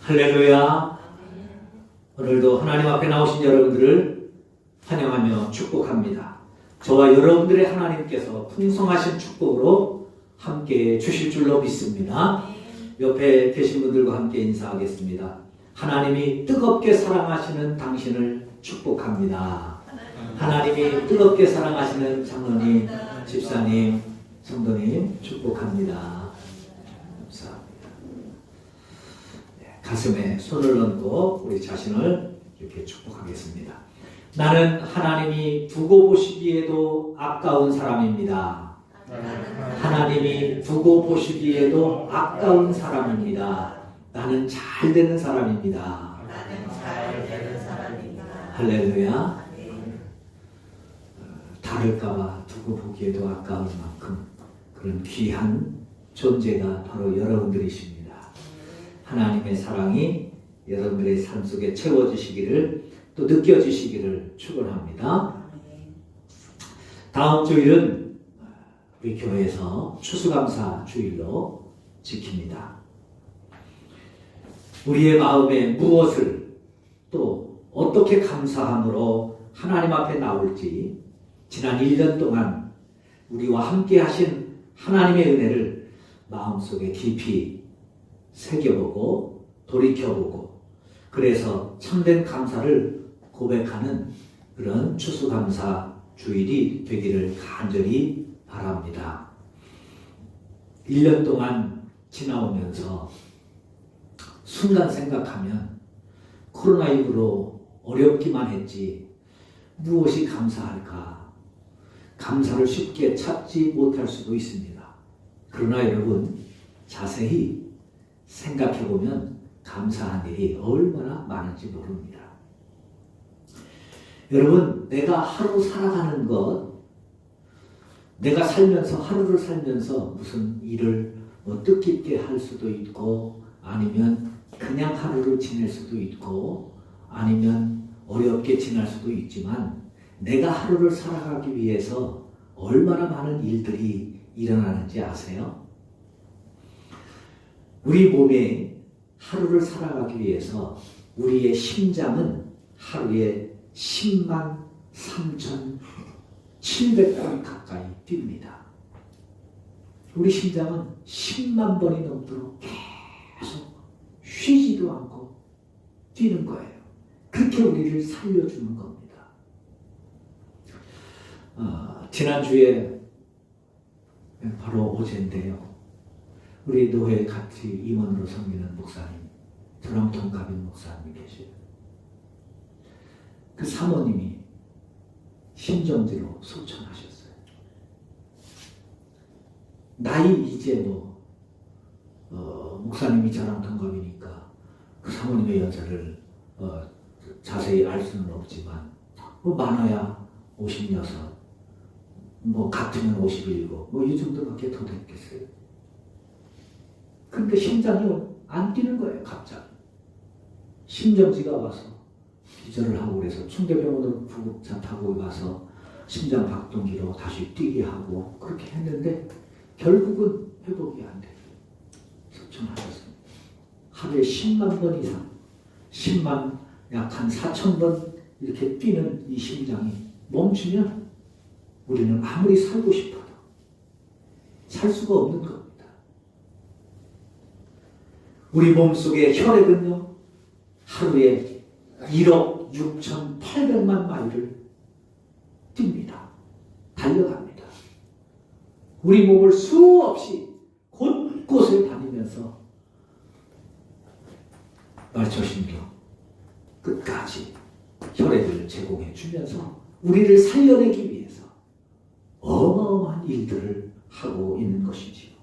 할렐루야. 오늘도 하나님 앞에 나오신 여러분들을 환영하며 축복합니다. 저와 여러분들의 하나님께서 풍성하신 축복으로 함께 주실 줄로 믿습니다. 옆에 계신 분들과 함께 인사하겠습니다. 하나님이 뜨겁게 사랑하시는 당신을 축복합니다. 하나님이 뜨겁게 사랑하시는 장로님, 집사님, 성도님 축복합니다. 감사합니다. 가슴에 손을 얹고 우리 자신을 이렇게 축복하겠습니다. 나는 하나님이 두고 보시기에도 아까운 사람입니다. 하나님이 두고 보시기에도 아까운 사람입니다. 나는 잘 되는 사람입니다. 할렐루야. 다를까봐 두고 보기에도 아까울 만큼 그런 귀한 존재가 바로 여러분들이십니다. 하나님의 사랑이 여러분들의 삶 속에 채워지시기를 또 느껴지시기를 축원합니다. 다음 주일은 우리 교회에서 추수감사 주일로 지킵니다. 우리의 마음에 무엇을 또 어떻게 감사함으로 하나님 앞에 나올지 지난 1년 동안 우리와 함께 하신 하나님의 은혜를 마음속에 깊이 새겨보고 돌이켜보고 그래서 참된 감사를 고백하는 그런 추수감사 주일이 되기를 간절히 바랍니다. 1년 동안 지나오면서 순간 생각하면 코로나19로 어렵기만 했지 무엇이 감사할까? 감사를 쉽게 찾지 못할 수도 있습니다. 그러나 여러분 자세히 생각해보면 감사한 일이 얼마나 많은지 모릅니다. 여러분, 내가 하루 살아가는 것, 내가 살면서 하루를 살면서 무슨 일을 뜻깊게 할 수도 있고 아니면 그냥 하루를 지낼 수도 있고 아니면 어렵게 지날 수도 있지만 내가 하루를 살아가기 위해서 얼마나 많은 일들이 일어나는지 아세요? 우리 몸에 하루를 살아가기 위해서 우리의 심장은 하루에 10만 3,700번 가까이 뜁니다. 우리 심장은 10만 번이 넘도록 계속 쉬지도 않고 뛰는 거예요. 그렇게 우리를 살려주는 겁니다. 지난주에 바로 어제인데요. 우리 노회에 같이 임원으로 섬기는 목사님, 저랑 동갑인 목사님이 계셔요. 그 사모님이 심정지로 소천하셨어요. 나이 이제 목사님이 저랑 동갑이니까 그 사모님의 연세를 자세히 알 수는 없지만 많아야 56, 같으면 57, 이 정도밖에 더 됐겠어요. 그런데 심장이 안 뛰는 거예요, 갑자기. 심정지가 와서 기절을 하고 그래서 충대병원으로 구급차 타고 가서 심장 박동기로 다시 뛰게 하고 그렇게 했는데 결국은 회복이 안 돼요. 소천하셨습니다. 하루에 10만 번 이상, 10만 약 한 4,000번 이렇게 뛰는 이 심장이 멈추면 우리는 아무리 살고 싶어도 살 수가 없는 겁니다. 우리 몸속의 혈액은요, 하루에 1억 6,800만 마일을 뜁니다. 달려갑니다. 우리 몸을 수없이 곳곳을 다니면서 말초신경 끝까지 혈액을 제공해 주면서 우리를 살려내기 위해서 어마어마한 일들을 하고 있는 것이지요.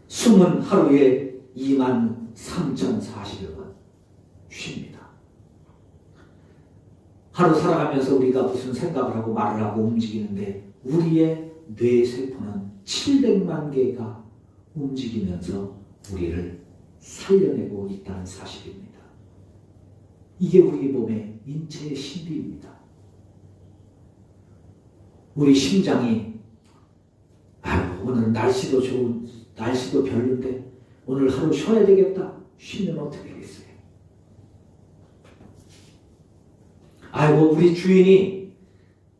숨은 하루에 2만 3,040여 번 쉽니다. 하루 살아가면서 우리가 무슨 생각을 하고 말을 하고 움직이는데 우리의 뇌세포는 700만 개가 움직이면서 우리를 살려내고 있다는 사실입니다. 이게 우리 몸의 인체의 신비입니다. 우리 심장이 오늘 날씨도 별론데 오늘 하루 쉬어야 되겠다. 쉬면 어떻게 되겠어요? 아이고 우리 주인이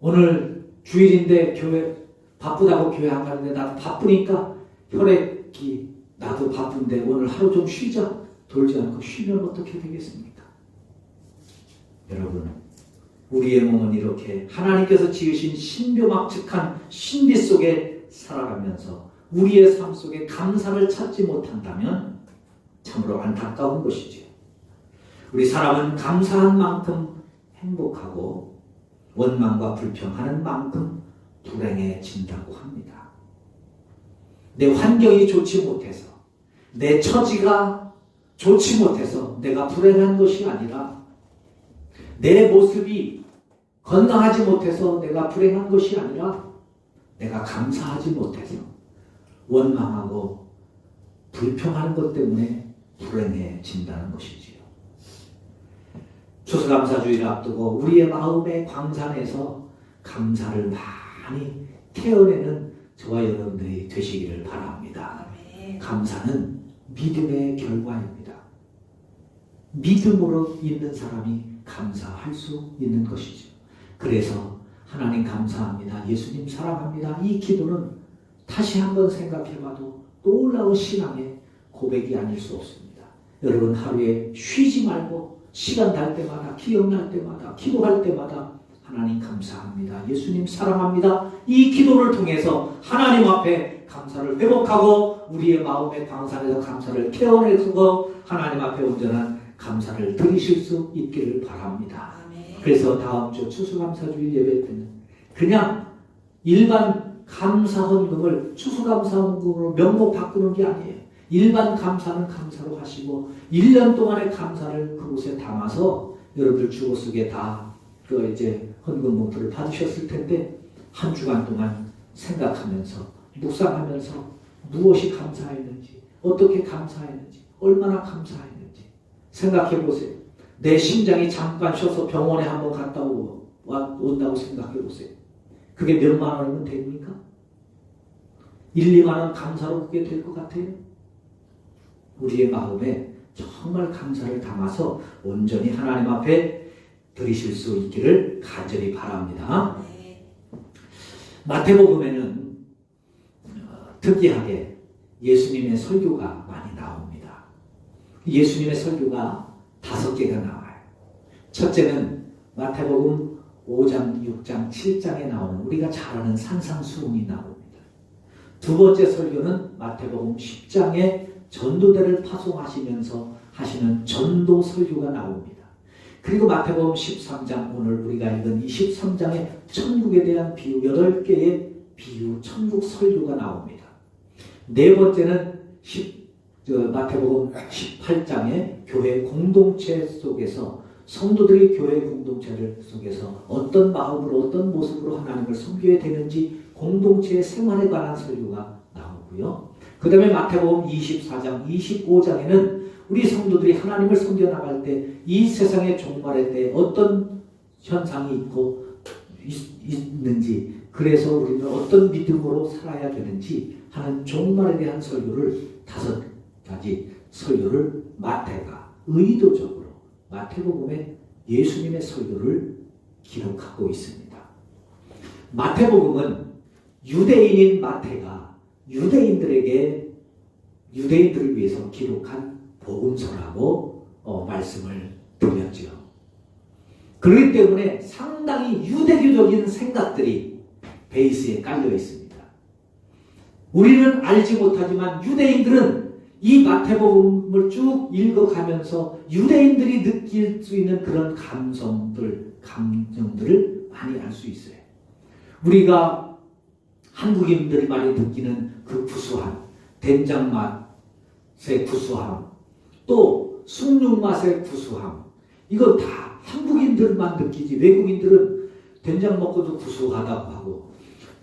오늘 주일인데 교회 바쁘다고 교회 안 가는데 나도 바쁘니까 혈액이 나도 바쁜데 오늘 하루 좀 쉬자. 돌지 않고 쉬면 어떻게 되겠습니까? 여러분 우리의 몸은 이렇게 하나님께서 지으신 신묘막측한 신비 속에 살아가면서 우리의 삶 속에 감사를 찾지 못한다면 참으로 안타까운 것이지요. 우리 사람은 감사한 만큼 행복하고 원망과 불평하는 만큼 불행해진다고 합니다. 내 환경이 좋지 못해서 내 처지가 좋지 못해서 내가 불행한 것이 아니라 내 모습이 건강하지 못해서 내가 불행한 것이 아니라 내가 감사하지 못해서 원망하고 불평하는 것 때문에 불행해진다는 것이지요. 추수감사주의를 앞두고 우리의 마음의 광산에서 감사를 많이 태어내는 저와 여러분들이 되시기를 바랍니다. 감사는 믿음의 결과입니다. 믿음으로 있는 사람이 감사할 수 있는 것이죠. 그래서 하나님 감사합니다. 예수님 사랑합니다. 이 기도는 다시 한번 생각해봐도 놀라운 신앙의 고백이 아닐 수 없습니다. 여러분 하루에 쉬지 말고 시간 날 때마다 기억날 때마다 기도할 때마다 하나님 감사합니다. 예수님 사랑합니다. 이 기도를 통해서 하나님 앞에 감사를 회복하고 우리의 마음의 광산에서 감사를 태어내고 하나님 앞에 온전한 감사를 드리실 수 있기를 바랍니다. 그래서 다음 주 추수감사주일 예배 때는 그냥 일반 감사 헌금을 추수감사 헌금으로 명목 바꾸는 게 아니에요. 일반 감사는 감사로 하시고 1년 동안의 감사를 그곳에 담아서 여러분들 주고 쓰게 다 이제 헌금 봉투를 받으셨을 텐데 한 주간 동안 생각하면서 묵상하면서 무엇이 감사했는지 어떻게 감사했는지 얼마나 감사했는지 생각해 보세요. 내 심장이 잠깐 쉬어서 병원에 한번 갔다 온다고 생각해 보세요. 그게 몇만 원이면 됩니까? 1, 2만 원 감사로 그게 될 것 같아요? 우리의 마음에 정말 감사를 담아서 온전히 하나님 앞에 드리실 수 있기를 간절히 바랍니다. 마태복음에는 특이하게 예수님의 설교가 많이 나옵니다. 예수님의 설교가 5개가 나와요. 첫째는 마태복음 5장, 6장, 7장에 나오는 우리가 잘 아는 산상수훈이 나옵니다. 두 번째 설교는 마태복음 10장에 전도대를 파송하시면서 하시는 전도 설교가 나옵니다. 그리고 마태복음 13장 오늘 우리가 읽은 23장의 천국에 대한 비유 8개의 비유 천국 설교가 나옵니다. 네 번째는 마태복음 18장의 교회 공동체 속에서 성도들이 교회 공동체 속에서 어떤 마음으로 어떤 모습으로 하나님을 섬겨야 되는지 공동체의 생활에 관한 설교가 나오고요. 그 다음에 마태복음 24장, 25장에는 우리 성도들이 하나님을 섬겨나갈 때 이 세상의 종말의 때 어떤 현상이 있는지 그래서 우리는 어떤 믿음으로 살아야 되는지 하는 종말에 대한 설교를 5가지 설교를 마태가 의도적으로 마태복음에 예수님의 설교를 기록하고 있습니다. 마태복음은 유대인인 마태가 유대인들을 위해서 기록한 복음서라고 말씀을 드렸죠. 그렇기 때문에 상당히 유대교적인 생각들이 베이스에 깔려 있습니다. 우리는 알지 못하지만 유대인들은 이 마태복음을 쭉 읽어가면서 유대인들이 느낄 수 있는 그런 감정들을 많이 알 수 있어요. 우리가 한국인들이 많이 느끼는 그 구수함, 된장 맛의 구수함, 또 숭늉 맛의 구수함, 이거 다 한국인들만 느끼지 외국인들은 된장 먹고도 구수하다고 하고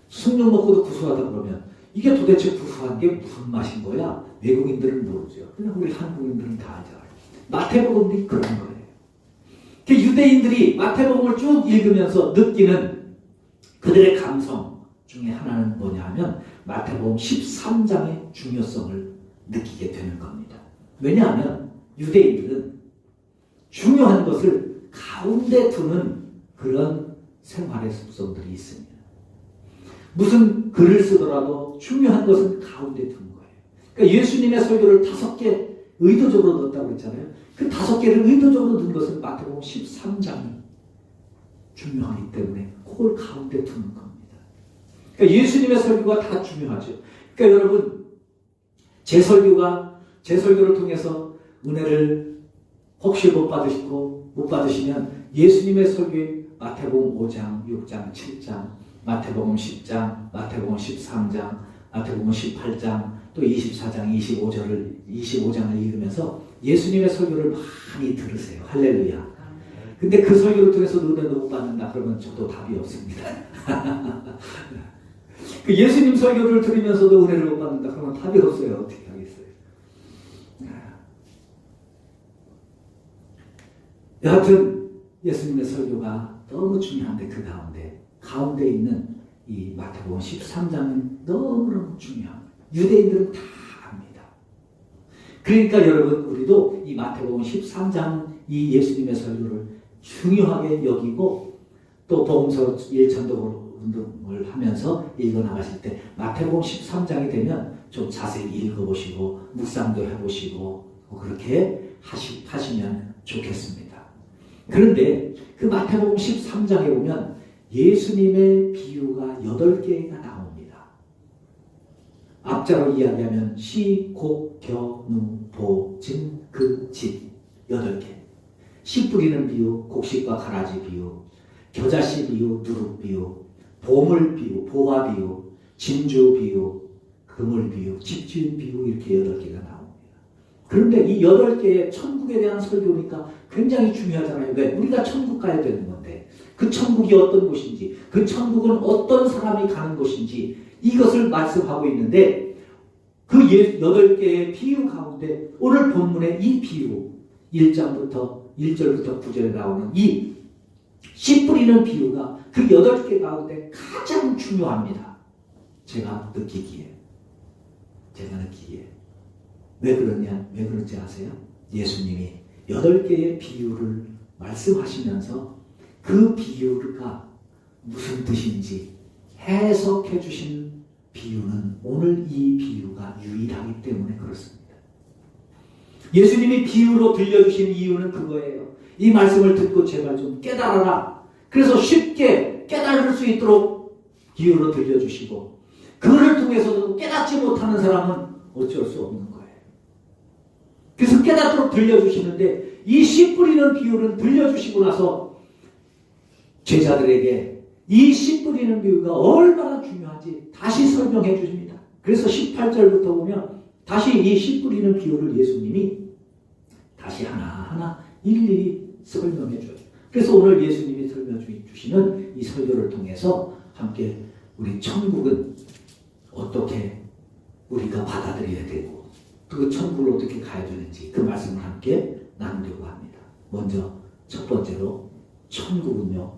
숭늉 먹고도 구수하다고 그러면 이게 도대체 구수한 게 무슨 맛인 거야? 외국인들은 모르죠. 그냥 우리 한국인들은 다 알잖아요. 마태복음이 그런 거예요. 유대인들이 마태복음을 쭉 읽으면서 느끼는 그들의 감성 중에 하나는 뭐냐 하면 마태복음 13장의 중요성을 느끼게 되는 겁니다. 왜냐하면 유대인들은 중요한 것을 가운데 두는 그런 생활의 습성들이 있습니다. 무슨 글을 쓰더라도 중요한 것은 가운데 두는 거예요. 그러니까 예수님의 설교를 5개 의도적으로 넣었다고 했잖아요. 그 5개를 의도적으로 넣은 것은 마태복음 13장이 중요하기 때문에 그걸 가운데 두는 겁니다. 그러니까 예수님의 설교가 다 중요하죠. 그러니까 여러분, 제 설교를 통해서 은혜를 혹시 못 받으시면 예수님의 설교인 마태복음 5장, 6장, 7장, 마태복음 10장, 마태복음 13장, 마태복음 18장, 또 24장, 25장을 읽으면서 예수님의 설교를 많이 들으세요. 할렐루야. 근데 그 설교를 통해서 은혜도 못 받는다 그러면 저도 답이 없습니다. 그 예수님 설교를 들으면서도 은혜를 못 받는다 그러면 답이 없어요. 어떻게 하겠어요? 여하튼 예수님의 설교가 너무 중요한데 그 가운데 있는 이 마태복음 13장은 너무너무 중요합니다. 유대인들은 다 압니다. 그러니까 여러분, 우리도 이 마태복음 13장 이 예수님의 설교를 중요하게 여기고 또 복음서 1천도 운동을 하면서 읽어나가실 때 마태복음 13장이 되면 좀 자세히 읽어보시고 묵상도 해보시고 그렇게 하시면 좋겠습니다. 그런데 그 마태복음 13장에 보면 예수님의 비유가 8개가 나옵니다. 앞자로 이야기하면 시, 곡, 겨, 누, 보, 진, 그, 집 8개. 씨 뿌리는 비유, 곡식과 가라지 비유, 겨자씨 비유, 누룩 비유, 보물 비유, 보화 비유, 진주 비유, 그물 비유, 집주인 비유 이렇게 8개가 나옵니다. 그런데 이 8개의 천국에 대한 설교니까 굉장히 중요하잖아요. 왜? 우리가 천국 가야 되는 건데 그 천국이 어떤 곳인지, 그 천국은 어떤 사람이 가는 곳인지 이것을 말씀하고 있는데 그 8개의 비유 가운데 오늘 본문의 이 비유 1절부터 9절에 나오는 이 씨 뿌리는 비유가 그 8개 가운데 가장 중요합니다. 제가 느끼기에. 왜 그런지 아세요? 예수님이 8개의 비유를 말씀하시면서 그 비유가 무슨 뜻인지 해석해 주신 비유는 오늘 이 비유가 유일하기 때문에 그렇습니다. 예수님이 비유로 들려주신 이유는 그거예요. 이 말씀을 듣고 제발 좀 깨달아라. 그래서 쉽게 깨달을 수 있도록 비유로 들려주시고 그를 통해서도 깨닫지 못하는 사람은 어쩔 수 없는 거예요. 그래서 깨닫도록 들려주시는데 이 씨 뿌리는 비유는 들려주시고 나서 제자들에게 이 씨 뿌리는 비유가 얼마나 중요한지 다시 설명해 주십니다. 그래서 18절부터 보면 다시 이 씨 뿌리는 비유를 예수님이 다시 하나하나 일일이 설명해 줘요. 그래서 오늘 예수님이 설명해 주시는 이 설교를 통해서 함께 우리 천국은 어떻게 우리가 받아들여야 되고 그 천국을 어떻게 가야 되는지 그 말씀을 함께 나누려고 합니다. 먼저 첫 번째로 천국은요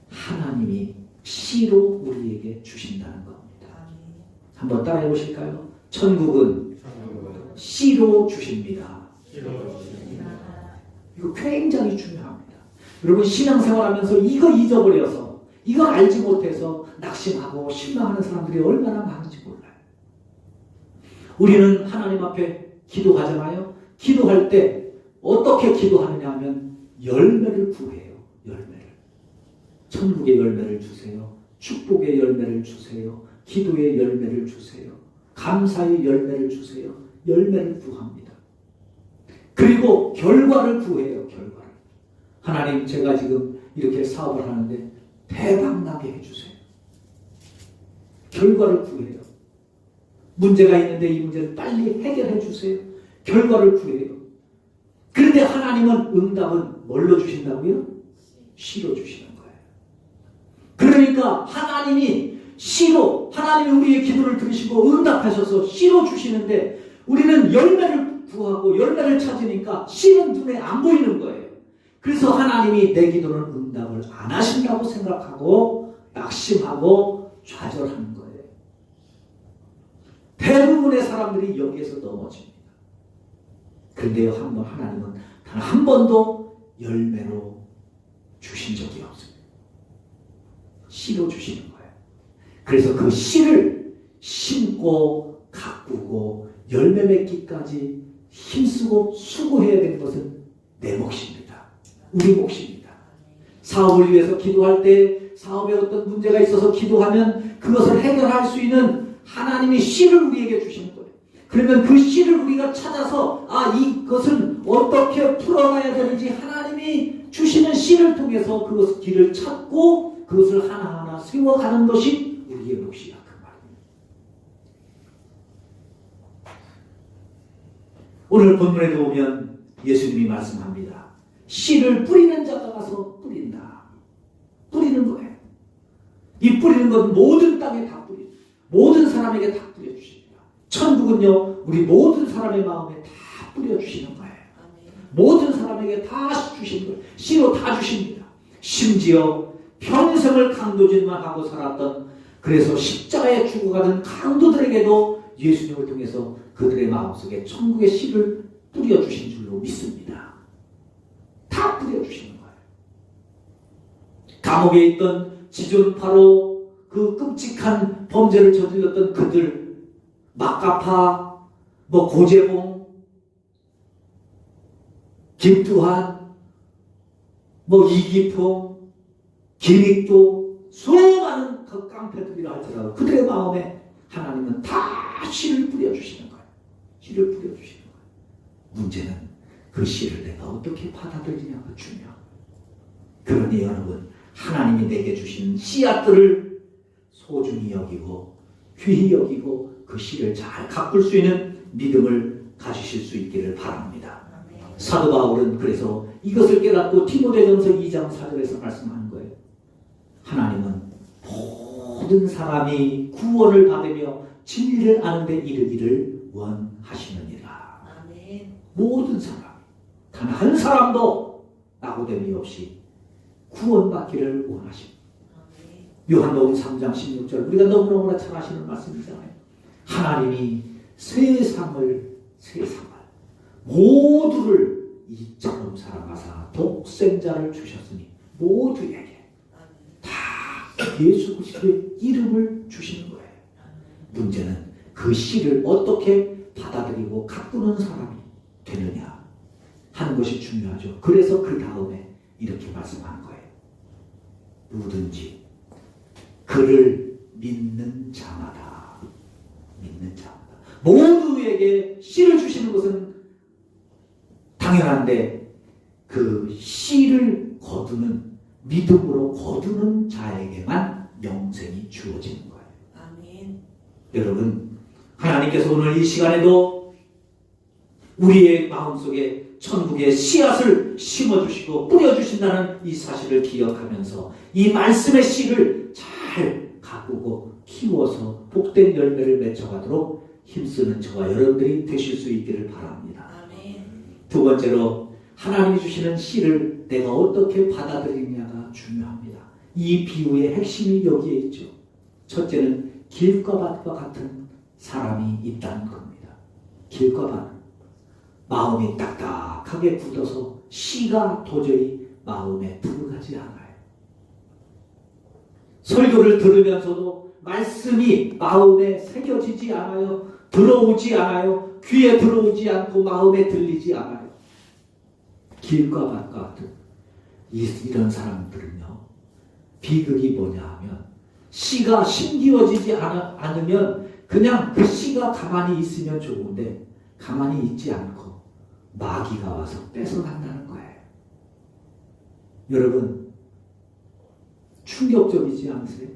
하나님이 씨로 우리에게 주신다는 겁니다. 한번 따라해 보실까요? 천국은 씨로 주십니다. 이거 굉장히 중요합니다. 여러분 신앙생활하면서 이거 잊어버려서 이거 알지 못해서 낙심하고 실망하는 사람들이 얼마나 많은지 몰라요. 우리는 하나님 앞에 기도하잖아요. 기도할 때 어떻게 기도하느냐 하면 열매를 구해요. 열매를. 천국의 열매를 주세요. 축복의 열매를 주세요. 기도의 열매를 주세요. 감사의 열매를 주세요. 열매를 구합니다. 그리고 결과를 구해요. 결과를. 하나님 제가 지금 이렇게 사업을 하는데 대박나게 해주세요. 결과를 구해요. 문제가 있는데 이 문제를 빨리 해결해 주세요. 결과를 구해요. 그런데 하나님은 응답은 뭘로 주신다고요? 씨로 주시는 거예요. 그러니까 하나님이 우리의 기도를 들으시고 응답하셔서 씨로 주시는데 우리는 열매를 구하고 열매를 찾으니까 씨는 눈에 안 보이는 거예요. 그래서 하나님이 내 기도는 응답을 안 하신다고 생각하고 낙심하고 좌절하는 거예요. 대부분의 사람들이 여기에서 넘어집니다. 그런데요, 하나님은 단 한 번도 열매로 주신 적이 없습니다. 씨로 주시는 거예요. 그래서 그 씨를 심고 가꾸고 열매 맺기까지 힘쓰고 수고해야 되는 것은 내 몫입니다. 우리 몫입니다. 사업을 위해서 기도할 때 사업에 어떤 문제가 있어서 기도하면 그것을 해결할 수 있는 하나님이 씨를 우리에게 주시는 거예요. 그러면 그 씨를 우리가 찾아서 이것은 어떻게 풀어가야 되는지 하나님이 주시는 씨를 통해서 그것을 길을 찾고 그것을 하나하나 세워가는 것이 우리의 몫이야. 그 말입니다. 오늘 본문에도 보면 예수님이 말씀합니다. 씨를 뿌리는 자가 가서 뿌린다. 뿌리는 거예요. 이 뿌리는 건 모든 땅에 다 뿌립니다. 모든 사람에게 다 뿌려주십니다. 천국은요, 우리 모든 사람의 마음에 다 뿌려주시는 거예요. 모든 사람에게 다 주시는 거예요. 씨로 다 주십니다. 심지어 평생을 강도질만 하고 살았던, 그래서 십자가에 죽어가는 강도들에게도 예수님을 통해서 그들의 마음속에 천국의 씨를 뿌려주신 줄로 믿습니다. 다 뿌려주시는 거예요. 감옥에 있던 지존파로 그 끔찍한 범죄를 저질렀던 그들, 막가파, 고재봉, 김두한, 이기풍, 김익도, 수많은 그 깡패들이라 할지라도 그들의 마음에 하나님은 다 씨를 뿌려주시는 거예요. 씨를 뿌려주시는 거예요. 문제는 그 씨를 내가 어떻게 받아들이냐가 중요해요. 그러니 여러분, 하나님이 내게 주신 씨앗들을 소중히 여기고 귀히 여기고 그 씨를 잘 가꿀 수 있는 믿음을 가지실 수 있기를 바랍니다. 사도 바울은 그래서 이것을 깨닫고 디모데전서 2장 4절에서 말씀하는 거예요. 하나님은 모든 사람이 구원을 받으며 진리를 아는 데 이르기를 원하시느니라. 아멘. 모든 사람, 단 한 사람도 낙오됨이 없이 구원받기를 원하십니다. 요한복음 3장 16절, 우리가 너무너무나 잘 아시는 말씀이잖아요. 하나님이 세상을 모두를 이처럼 사랑하사 독생자를 주셨으니 모두에게 다 예수 그리스도의 이름을 주시는 거예요. 문제는 그 씨를 어떻게 받아들이고 가꾸는 사람이 되느냐 하는 것이 중요하죠. 그래서 그 다음에 이렇게 말씀하는 거예요. 누구든지 그를 믿는 자마다, 모두에게 씨를 주시는 것은 당연한데 그 씨를 거두는, 믿음으로 거두는 자에게만 영생이 주어지는 거예요. 아멘. 여러분, 하나님께서 오늘 이 시간에도 우리의 마음속에 천국의 씨앗을 심어주시고 뿌려주신다는 이 사실을 기억하면서 이 말씀의 씨를 잘 가꾸고 키워서 복된 열매를 맺어가도록 힘쓰는 저와 여러분들이 되실 수 있기를 바랍니다. 아멘. 두 번째로, 하나님이 주시는 씨를 내가 어떻게 받아들이냐가 중요합니다. 이 비유의 핵심이 여기에 있죠. 첫째는 길과 밭과 같은 사람이 있다는 겁니다. 길과 밭, 마음이 딱딱하게 굳어서 씨가 도저히 마음에 들어가지 않아요. 설교를 들으면서도 말씀이 마음에 새겨지지 않아요. 들어오지 않아요. 귀에 들어오지 않고 마음에 들리지 않아요. 길과 밭과 같은 이런 사람들은요, 비극이 뭐냐 하면 씨가 심기어지지 않으면 그냥 그 씨가 가만히 있으면 좋은데 가만히 있지 않고 마귀가 와서 뺏어간다는 거예요. 여러분, 충격적이지 않으세요?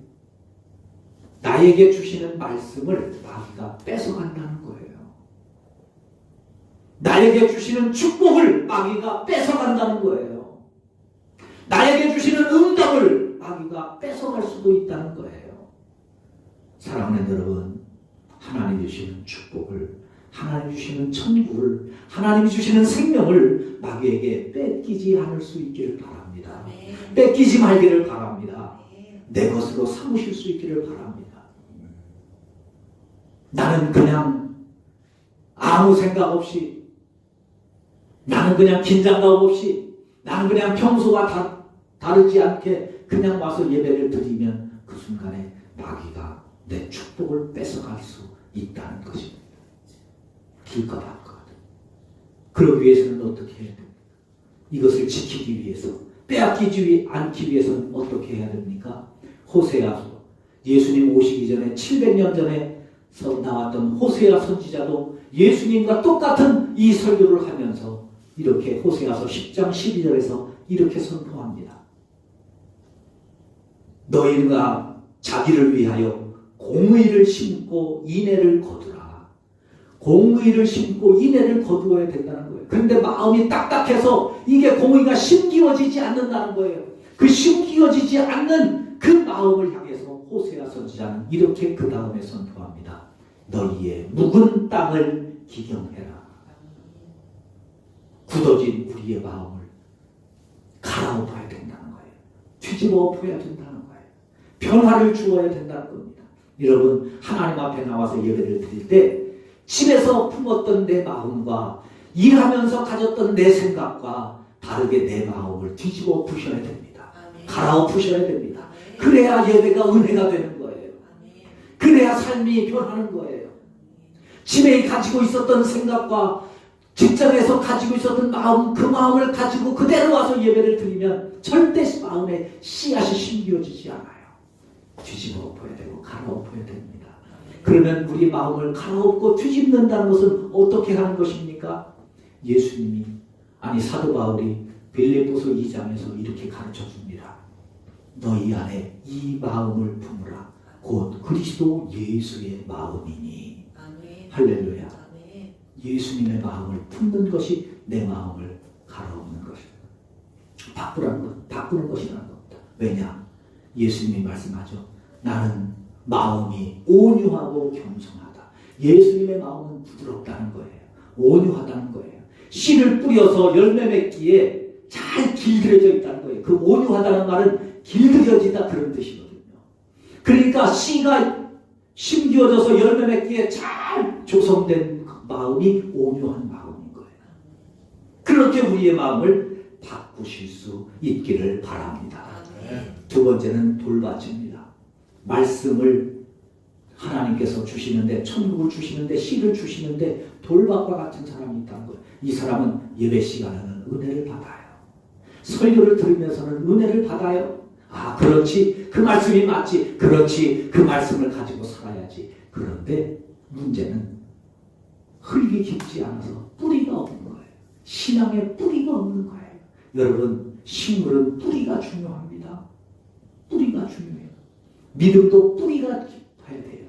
나에게 주시는 말씀을 마귀가 뺏어간다는 거예요. 나에게 주시는 축복을 마귀가 뺏어간다는 거예요. 나에게 주시는 응답을 마귀가 뺏어갈 수도 있다는 거예요. 사랑하는 여러분, 하나님이 주시는 축복을, 하나님이 주시는 천국을, 하나님이 주시는 생명을 마귀에게 뺏기지 않을 수 있기를 바랍니다. 뺏기지 말기를 바랍니다. 내 것으로 삼으실 수 있기를 바랍니다. 나는 그냥 아무 생각 없이 나는 그냥 긴장감 없이, 나는 그냥 평소와 다르지 않게 그냥 와서 예배를 드리면 그 순간에 마귀가 내 축복을 뺏어갈 수 있다는 것입니다. 길과 같거든. 그러기 위해서는 어떻게 해야 됩니까? 이것을 지키기 위해서, 빼앗기지 않기 위해서는 어떻게 해야 됩니까? 호세아서, 예수님 오시기 전에 700년 전에 나왔던 호세아 선지자도 예수님과 똑같은 이 설교를 하면서 이렇게 호세아서 10장 12절에서 이렇게 선포합니다. 너희가 자기를 위하여 공의를 심고 인애를 거두라. 공의를 심고 인애를 거두어야 된다는 거예요. 그런데 마음이 딱딱해서 이게 공의가 심기어지지 않는다는 거예요. 그 심기어지지 않는 그 마음을 향해서 호세아 선지자는 이렇게 그 다음에 선포합니다. 너희의 묵은 땅을 기경해라. 굳어진 우리의 마음을 갈아엎어야 된다는 거예요. 뒤집어 엎어야 된다는 거예요. 변화를 주어야 된다는 겁니다. 여러분, 하나님 앞에 나와서 예배를 드릴 때 집에서 품었던 내 마음과 일하면서 가졌던 내 생각과 다르게 내 마음을 뒤집어 엎으셔야 됩니다. 갈아엎으셔야 됩니다. 그래야 예배가 은혜가 되는 거예요. 그래야 삶이 변하는 거예요. 집에 가지고 있었던 생각과 직장에서 가지고 있었던 마음, 그 마음을 가지고 그대로 와서 예배를 드리면 절대 마음에 씨앗이 심겨지지 않아요. 뒤집어 엎어야 되고 갈아엎어야 됩니다. 그러면 우리 마음을 갈아엎고 뒤집는다는 것은 어떻게 하는 것입니까? 예수님이, 아니 사도 바울이 빌립보서 2장에서 이렇게 가르쳐 줍니다. 너희 안에 이 마음을 품으라. 곧 그리스도 예수의 마음이니. 아멘. 할렐루야. 아멘. 예수님의 마음을 품는 것이 내 마음을 갈아엎는 것이다. 바꾸는 것이라는 겁니다. 왜냐? 예수님이 말씀하죠. 나는 마음이 온유하고 겸손하다. 예수님의 마음은 부드럽다는 거예요. 온유하다는 거예요. 씨를 뿌려서 열매 맺기에 잘 길들여져 있다는 거예요. 그 온유하다는 말은 길들여지다 그런 뜻이거든요. 그러니까 씨가 심겨져서 열매 맺기에 잘 조성된 마음이 온유한 마음인 거예요. 그렇게 우리의 마음을 바꾸실 수 있기를 바랍니다. 두 번째는 돌밭입니다. 말씀을 하나님께서 주시는데, 천국을 주시는데, 씨를 주시는데 돌밭과 같은 사람이 있다는 거예요. 이 사람은 예배 시간에는 은혜를 받아요. 설교를 들으면서는 은혜를 받아요. 아, 그렇지. 그 말씀이 맞지. 그렇지. 그 말씀을 가지고 살아야지. 그런데 문제는 흙이 깊지 않아서 뿌리가 없는 거예요. 신앙에 뿌리가 없는 거예요. 여러분, 식물은 뿌리가 중요합니다. 뿌리가 중요해요. 믿음도 뿌리가 깊어야 돼요.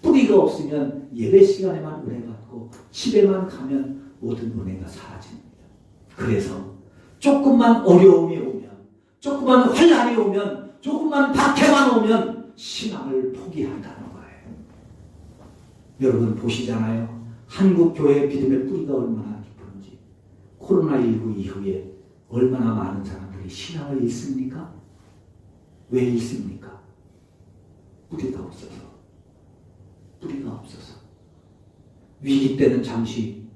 뿌리가 없으면 예배 시간에만 은혜 받고 집에만 가면 모든 은혜가 사라집니다. 그래서 조금만 어려움이 오면, 조금만 환난이 오면, 조금만 박해만 오면 신앙을 포기한다는 거예요. 여러분 보시잖아요. 한국 교회 믿음의 뿌리가 얼마나 깊은지. 코로나19 이후에 얼마나 많은 사람들이 신앙을 잃습니까? 왜 잃습니까? 뿌리가 없어서. 뿌리가 없어서. 위기 때는 잠시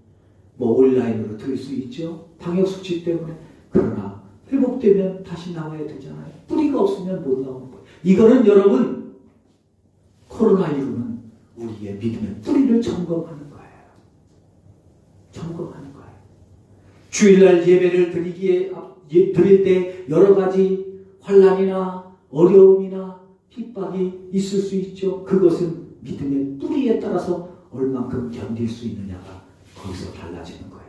온라인으로 들을 수 있죠. 방역수칙 때문에. 그러나 회복되면 다시 나와야 되잖아요. 뿌리가 없으면 못 나오는 거예요. 이거는 여러분, 코로나19는 우리의 믿음의 뿌리를 점검하는 거예요. 점검하는 거예요. 주일날 예배를 드릴 때 여러 가지 환난이나 어려움이나 핍박이 있을 수 있죠. 그것은 믿음의 뿌리에 따라서 얼만큼 견딜 수 있느냐가 거기서 달라지는 거예요.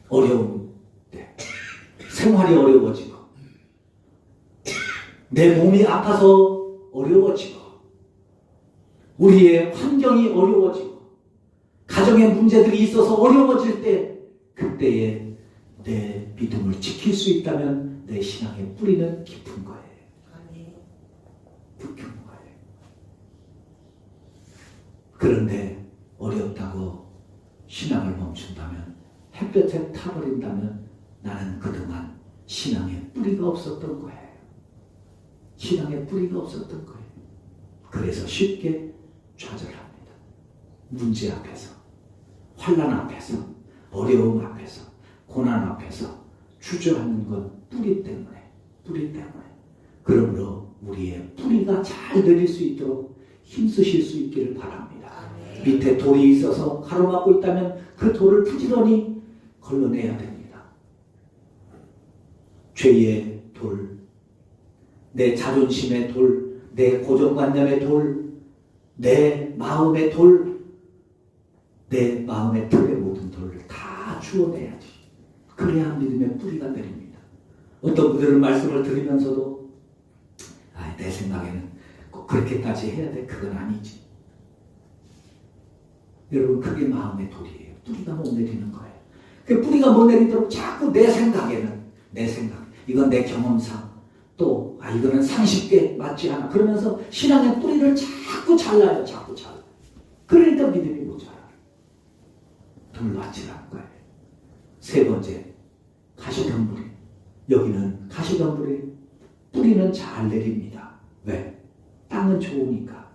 어려움 때 생활이 어려워지고 내 몸이 아파서 어려워지고 우리의 환경이 어려워지고 가정에 문제들이 있어서 어려워질 때, 그때에 내 믿음을 지킬 수 있다면 내 신앙의 뿌리는 깊은 거예요. 깊은 거예요. 그런데 어렵다고 신앙을 멈춘다면, 햇볕에 타버린다면 나는 그동안 신앙에 뿌리가 없었던 거예요. 신앙에 뿌리가 없었던 거예요. 그래서 쉽게 좌절합니다. 문제 앞에서, 환난 앞에서, 어려움 앞에서, 고난 앞에서 주저하는 건 뿌리 때문에. 그러므로 우리의 뿌리가 잘 내릴 수 있도록 힘쓰실 수 있기를 바랍니다. 밑에 돌이 있어서 가로막고 있다면 그 돌을 부지런히 걸러내야 됩니다. 죄의 돌, 내 자존심의 돌, 내 고정관념의 돌, 내 마음의 돌, 내 마음의 틀의 모든 돌을 다 주워내야지. 그래야 믿음의 뿌리가 내립니다. 어떤 분들은 말씀을 들으면서도 내 생각에는 꼭 그렇게까지 해야 돼. 그건 아니지. 여러분, 그게 마음의 돌이에요. 뿌리가 못 내리는 거예요. 그 뿌리가 못 내리도록 자꾸 내 생각에는, 이건 내 경험상, 또 이거는 상식에 맞지 않아. 그러면서 신앙의 뿌리를 자꾸 잘라요. 그러니까 믿음이 못 자라요. 돌밭이라는 거예요. 세 번째, 가시덤불이. 여기는 가시덤불이 뿌리는 잘 내립니다. 왜? 땅은 좋으니까.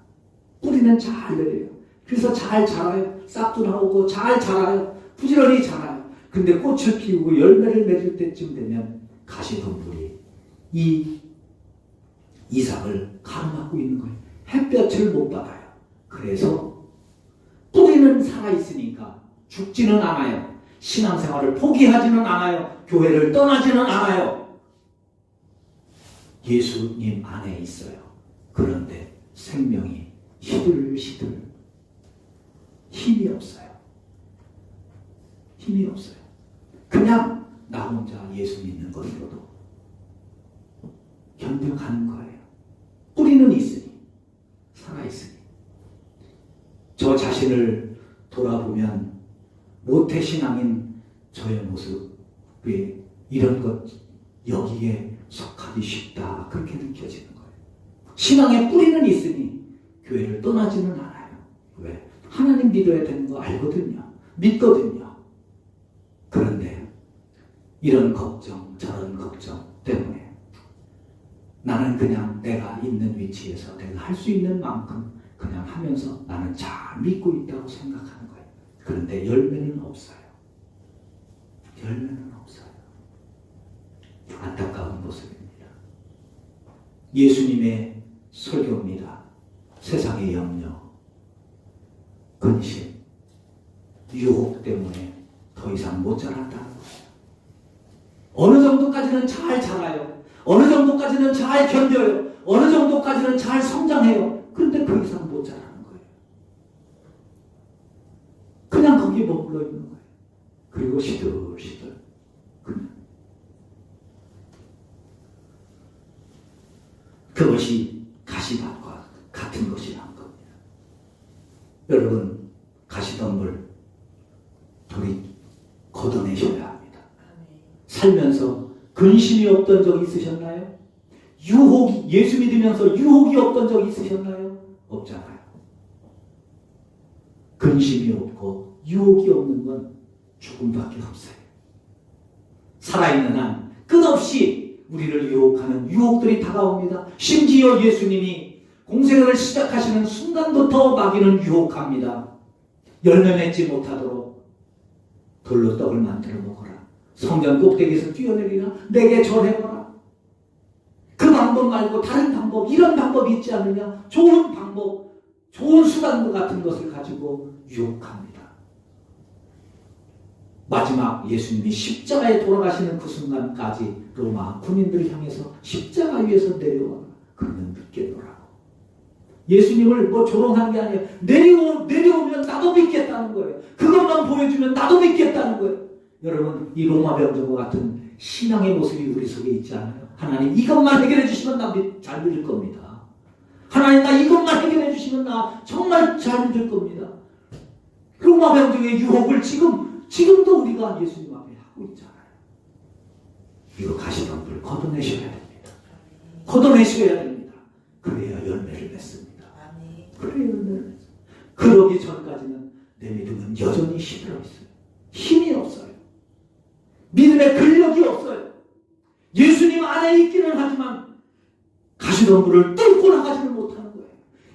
뿌리는 잘 내려요. 그래서 잘 자라요. 싹도 나오고 잘 자라요. 부지런히 자라요. 근데 꽃을 피우고 열매를 맺을 때쯤 되면 가시덤불이 이 이삭을 가로막고 있는 거예요. 햇볕을 못 받아요. 그래서 뿌리는 살아있으니까 죽지는 않아요. 신앙생활을 포기하지는 않아요. 교회를 떠나지는 않아요. 예수님 안에 있어요. 그런데 생명이 시들시들 힘이 없어요. 그냥 나 혼자 예수 믿는 것으로도 견뎌가는 거예요. 뿌리는 있으니, 살아있으니. 저 자신을 돌아보면 모태신앙인 저의 모습이 이런 것 여기에 속하기 쉽다, 그렇게 느껴지는 거예요. 신앙의 뿌리는 있으니 교회를 떠나지는 않아요. 왜? 하나님 믿어야 되는 거 알거든요. 믿거든요. 그런데 이런 걱정, 저런 걱정 때문에 나는 그냥 내가 있는 위치에서 내가 할 수 있는 만큼 그냥 하면서 나는 잘 믿고 있다고 생각하는 거예요. 그런데 열매는 없어요. 안타까운 모습입니다. 예수님의 설교입니다. 세상의 염려, 근심, 유혹 때문에 더 이상 못 자란다는 거예요. 어느 정도까지는 잘 자라요. 어느 정도까지는 잘 견뎌요. 어느 정도까지는 잘 성장해요. 그런데 그 이상 못 자라는 거예요. 그냥 거기에 머물러 있는 거예요. 그리고 시들시들 그냥. 그것이 가시밭과 같은 것이라는 겁니다. 여러분, 가시덤불 돌이 걷어내셔야 합니다. 살면서 근심이 없던 적 있으셨나요? 예수 믿으면서 유혹이 없던 적 있으셨나요? 없잖아요. 근심이 없고 유혹이 없는 건 죽음밖에 없어요. 살아있는 한 끝없이 우리를 유혹하는 유혹들이 다가옵니다. 심지어 예수님이 공생애를 시작하시는 순간부터 마귀는 유혹합니다. 열매 맺지 못하도록 돌로 떡을 만들어 먹어라. 성전 꼭대기에서 뛰어내리라. 내게 절해보라. 그 방법 말고 다른 방법, 이런 방법이 있지 않느냐? 좋은 방법, 좋은 수단과 같은 것을 가지고 유혹합니다. 마지막 예수님이 십자가에 돌아가시는 그 순간까지 로마 군인들을 향해서 십자가 위에서 내려와 그러면 믿겠노라고. 예수님을 조롱한 게 아니에요. 내려오면 나도 믿겠다는 거예요. 그것만 보여주면 나도 믿겠다는 거예요. 여러분, 이 로마 병정과 같은 신앙의 모습이 우리 속에 있지 않아요? 하나님 이것만 해결해 주시면 나 잘 믿을 겁니다. 하나님 나 이것만 해결해 주시면 나 정말 잘 믿을 겁니다. 로마 병정의 유혹을 지금도 우리가 예수님 앞에 하고 있잖아요. 이거 가시덤불 걷어내셔야 됩니다. 걷어내셔야 됩니다. 그래야 열매를 맺습니다. 그래야 열매를 맺습니다. 그러기 전까지는 내 믿음은 여전히 시들어 있어요. 힘이 없어요. 믿음의 근력이 없어요. 예수님 안에 있기는 하지만 가시덤불을 뚫고 나가지를 못하는 거예요.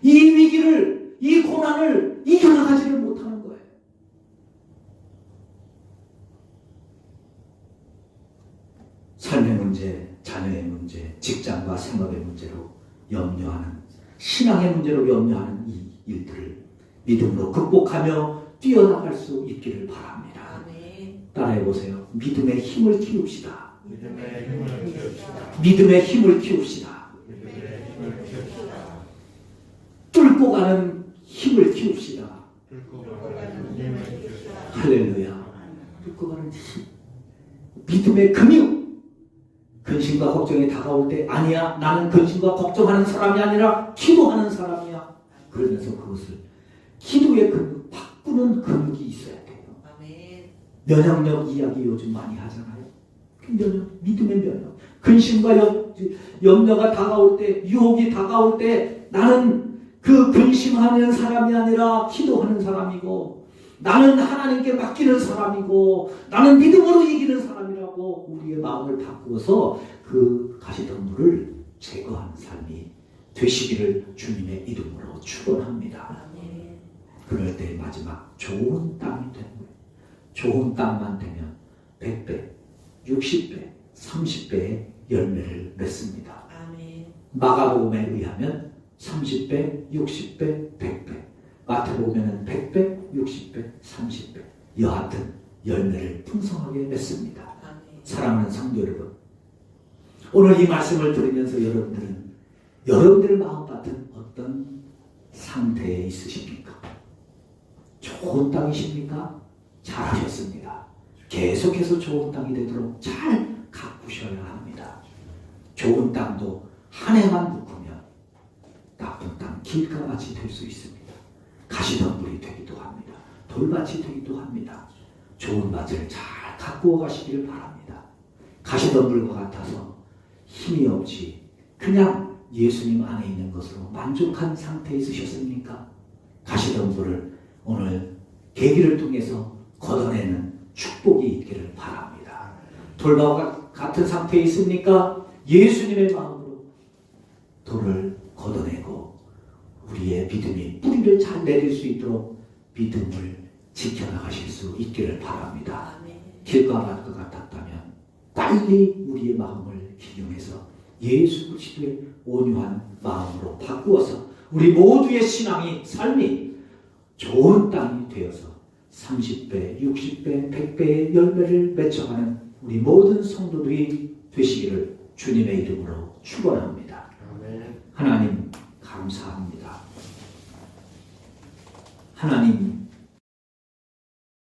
이 위기를, 이 고난을 이겨나가지를 못하는 거예요. 삶의 문제, 자녀의 문제, 직장과 생업의 문제로 염려하는, 신앙의 문제로 염려하는 이 일들을 믿음으로 극복하며 뛰어나갈 수 있기를 바랍니다. 따라해보세요. 믿음의 힘을 키웁시다. 믿음의 힘을 키웁시다. 뚫고 가는 힘을 키웁시다. 할렐루야. 뚫고 가는 힘. 믿음의 근육. 근심과 걱정이 다가올 때 아니야, 나는 근심과 걱정하는 사람이 아니라 기도하는 사람이야. 그러면서 그것을 기도의 근육, 바꾸는 근육이 있어야 돼요. 면역력 이야기 요즘 많이 하잖아요. 믿음의 면역. 근심과 염려가 다가올 때, 유혹이 다가올 때 나는 그 근심하는 사람이 아니라 기도하는 사람이고, 나는 하나님께 맡기는 사람이고, 나는 믿음으로 이기는 사람이라고 우리의 마음을 바꾸어서 그 가시덤불을 제거하는 삶이 되시기를 주님의 이름으로 축원합니다. 그럴 때 마지막 좋은 땅이 되는 거예요. 좋은 땅만 되면 100배, 60배, 30배의 열매를 맺습니다. 마가복음에 의하면 30배, 60배, 100배. 마태복음에는 100배, 60배, 30배. 여하튼 열매를 풍성하게 맺습니다. 사랑하는 성도 여러분, 오늘 이 말씀을 들으면서 여러분들 마음밭은 어떤 상태에 있으십니까? 좋은 땅이십니까? 잘하셨습니다. 계속해서 좋은 땅이 되도록 잘 가꾸셔야 합니다. 좋은 땅도 한 해만 묶으면 나쁜 땅 길가같이 될 수 있습니다. 가시덤불이 되기도 합니다. 돌밭이 되기도 합니다. 좋은 밭을 잘 가꾸어 가시기를 바랍니다. 가시덤불과 같아서 힘이 없이 그냥 예수님 안에 있는 것으로 만족한 상태에 있으셨습니까? 가시덤불을 오늘 계기를 통해서 걷어내는 축복이 있기를 바랍니다. 돌밭과 같은 상태에 있습니까? 예수님의 마음으로 돌을 걷어내고 우리의 믿음이 뿌리를 잘 내릴 수 있도록 믿음을 지켜나가실 수 있기를 바랍니다. 길과 밭과 같았다면 빨리 우리의 마음을 기용해서 예수 그리스도의 온유한 마음으로 바꾸어서 우리 모두의 신앙이, 삶이 좋은 땅이 되어서 30배, 60배, 100배의 열매를 맺혀가는 우리 모든 성도들이 되시기를 주님의 이름으로 축원합니다. 하나님 감사합니다. 하나님